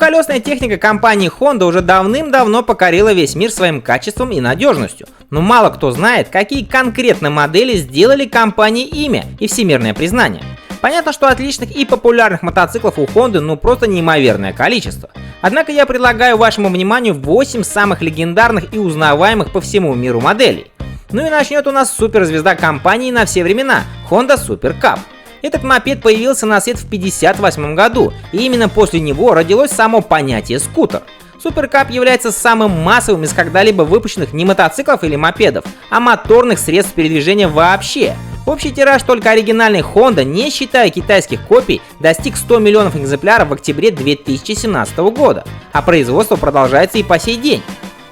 Двухколесная техника компании Honda уже давным-давно покорила весь мир своим качеством и надежностью. Но мало кто знает, какие конкретно модели сделали компании имя и всемирное признание. Понятно, что отличных и популярных мотоциклов у Honda просто неимоверное количество. Однако я предлагаю вашему вниманию 8 самых легендарных и узнаваемых по всему миру моделей. Ну и начнет у нас суперзвезда компании на все времена – Honda Super Cup. Этот мопед появился на свет в 1958 году, и именно после него родилось само понятие скутер. Super Cup является самым массовым из когда-либо выпущенных не мотоциклов или мопедов, а моторных средств передвижения вообще. Общий тираж только оригинальной Honda, не считая китайских копий, достиг 100 миллионов экземпляров в октябре 2017 года, а производство продолжается и по сей день.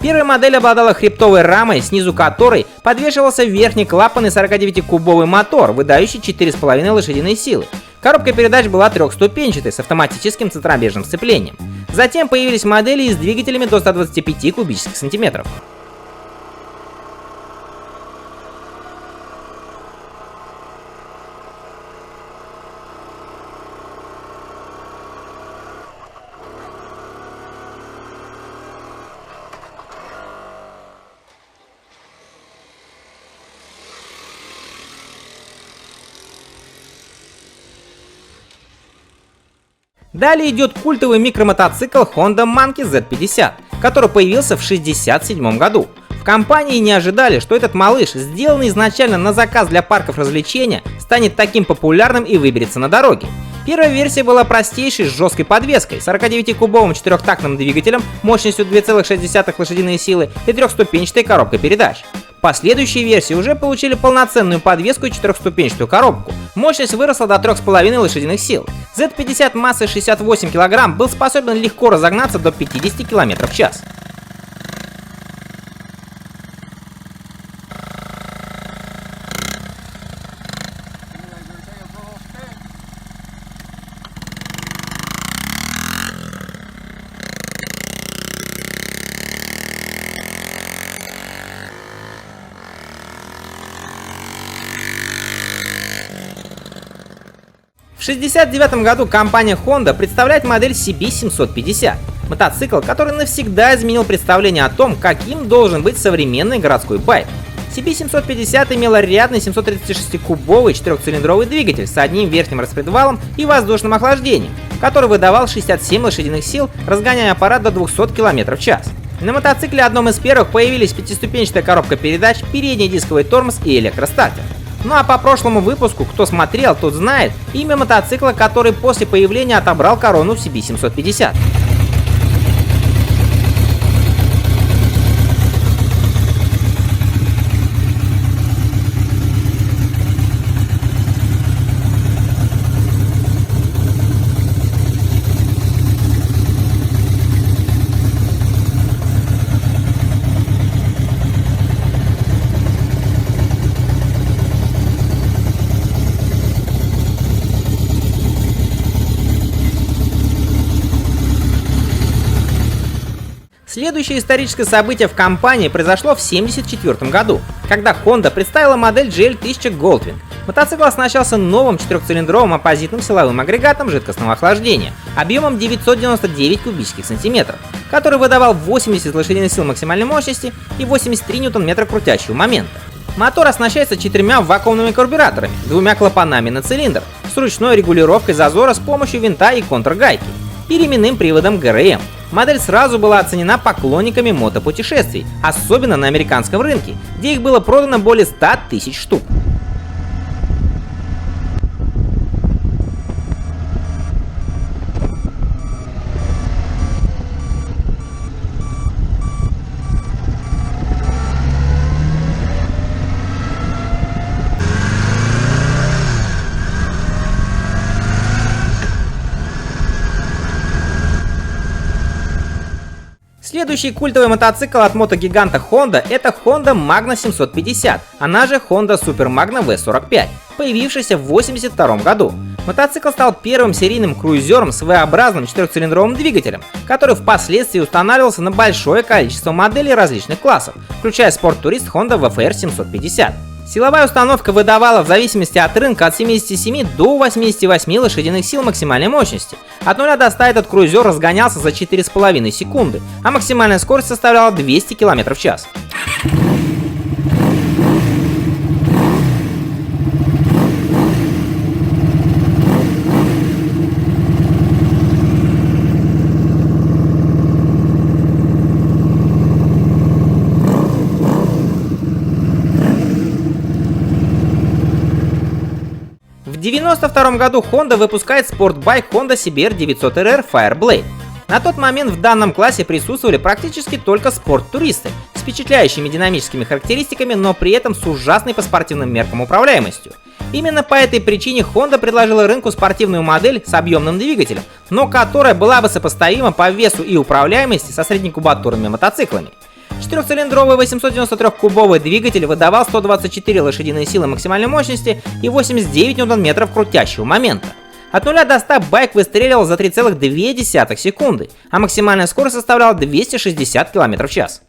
Первая модель обладала хребтовой рамой, снизу которой подвешивался верхний клапанный 49-кубовый мотор, выдающий 4,5 лошадиной силы. Коробка передач была трехступенчатой с автоматическим центробежным сцеплением. Затем появились модели с двигателями до 125 кубических сантиметров. Далее идет культовый микромотоцикл Honda Monkey Z50, который появился в 1967 году. В компании не ожидали, что этот малыш, сделанный изначально на заказ для парков развлечения, станет таким популярным и выберется на дороге. Первая версия была простейшей с жесткой подвеской, 49-кубовым четырехтактным двигателем мощностью 2,6 лошадиной силы и трехступенчатой коробкой передач. Последующие версии уже получили полноценную подвеску и четырехступенчатую коробку. Мощность выросла до 3,5 лошадиных сил. Z50 массой 68 кг был способен легко разогнаться до 50 км в час. В 1969 году компания Honda представляет модель CB750, мотоцикл, который навсегда изменил представление о том, каким должен быть современный городской байк. CB750 имела рядный 736-кубовый четырехцилиндровый двигатель с одним верхним распредвалом и воздушным охлаждением, который выдавал 67 лошадиных сил, разгоняя аппарат до 200 км в час. На мотоцикле одном из первых появились пятиступенчатая коробка передач, передний дисковый тормоз и электростартер. Ну а по прошлому выпуску, кто смотрел, тот знает имя мотоцикла, который после появления отобрал корону в CB750. Следующее историческое событие в компании произошло в 1974 году, когда Honda представила модель GL1000 Goldwing. Мотоцикл оснащался новым четырехцилиндровым оппозитным силовым агрегатом жидкостного охлаждения объемом 999 кубических сантиметров, который выдавал 80 лошадиных сил максимальной мощности и 83 ньютон-метра крутящего момента. Мотор оснащается 4 вакуумными карбюраторами, 2 клапанами на цилиндр, с ручной регулировкой зазора с помощью винта и контргайки и ременным приводом ГРМ. Модель сразу была оценена поклонниками мотопутешествий, особенно на американском рынке, где их было продано более 100 тысяч штук. Следующий культовый мотоцикл от мотогиганта Honda — это Honda Magna 750, она же Honda Super Magna V45, появившийся в 1982 году. Мотоцикл стал первым серийным круизером с V-образным четырехцилиндровым двигателем, который впоследствии устанавливался на большое количество моделей различных классов, включая Sport Tourist Honda VFR 750. Силовая установка выдавала в зависимости от рынка от 77 до 88 лошадиных сил максимальной мощности. От 0 до 100 этот крузер разгонялся за 4,5 секунды, а максимальная скорость составляла 200 км в час. В 1992 году Honda выпускает спортбайк Honda CBR 900RR Fireblade. На тот момент в данном классе присутствовали практически только спорт-туристы с впечатляющими динамическими характеристиками, но при этом с ужасной по спортивным меркам управляемостью. Именно по этой причине Honda предложила рынку спортивную модель с объемным двигателем, но которая была бы сопоставима по весу и управляемости со среднекубатурными мотоциклами. 4-цилиндровый 893-кубовый двигатель выдавал 124 лошадиные силы максимальной мощности и 89 ньютон-метров крутящего момента. От 0 до 100 байк выстреливал за 3,2 секунды, а максимальная скорость составляла 260 км в час.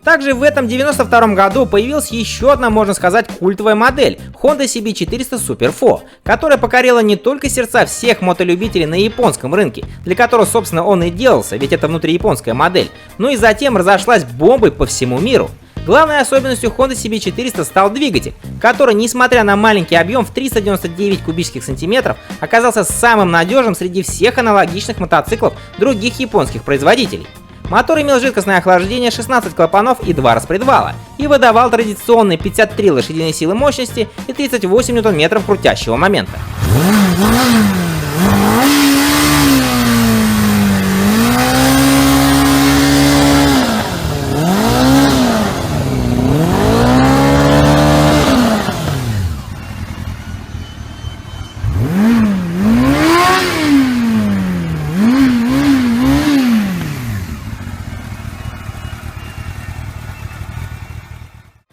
Также в этом 92 году появилась еще одна, можно сказать, культовая модель Honda CB400 Super 4, которая покорила не только сердца всех мотолюбителей на японском рынке, для которого, собственно, он и делался, ведь это внутрияпонская модель, но и затем разошлась бомбой по всему миру. Главной особенностью Honda CB400 стал двигатель, который, несмотря на маленький объем в 399 кубических сантиметров, оказался самым надежным среди всех аналогичных мотоциклов других японских производителей. Мотор имел жидкостное охлаждение, 16 клапанов и 2 распредвала, и выдавал традиционные 53 лошадиные силы мощности и 38 ньютон-метров крутящего момента.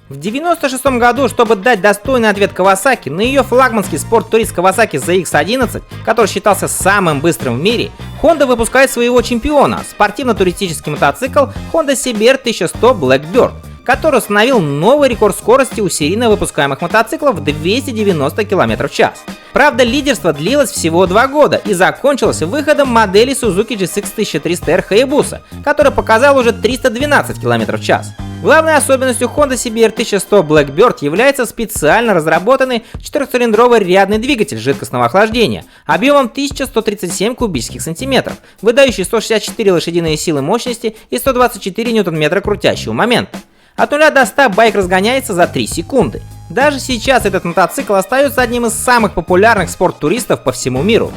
В 1996 году, чтобы дать достойный ответ Kawasaki на ее флагманский спорт-турист Kawasaki ZX-11, который считался самым быстрым в мире, Honda выпускает своего чемпиона – спортивно-туристический мотоцикл Honda CBR 1100 Blackbird, который установил новый рекорд скорости у серийно выпускаемых мотоциклов 290 км в час. Правда, лидерство длилось всего 2 года и закончилось выходом модели Suzuki GSX 1300R Hayabusa, который показал уже 312 км в час. Главной особенностью Honda CBR 1100 Blackbird является специально разработанный 4-цилиндровый рядный двигатель жидкостного охлаждения объемом 1137 кубических сантиметров, выдающий 164 лошадиные силы мощности и 124 ньютон-метра крутящего момента. От 0 до 100 байк разгоняется за 3 секунды. Даже сейчас этот мотоцикл остается одним из самых популярных спорт-туристов по всему миру.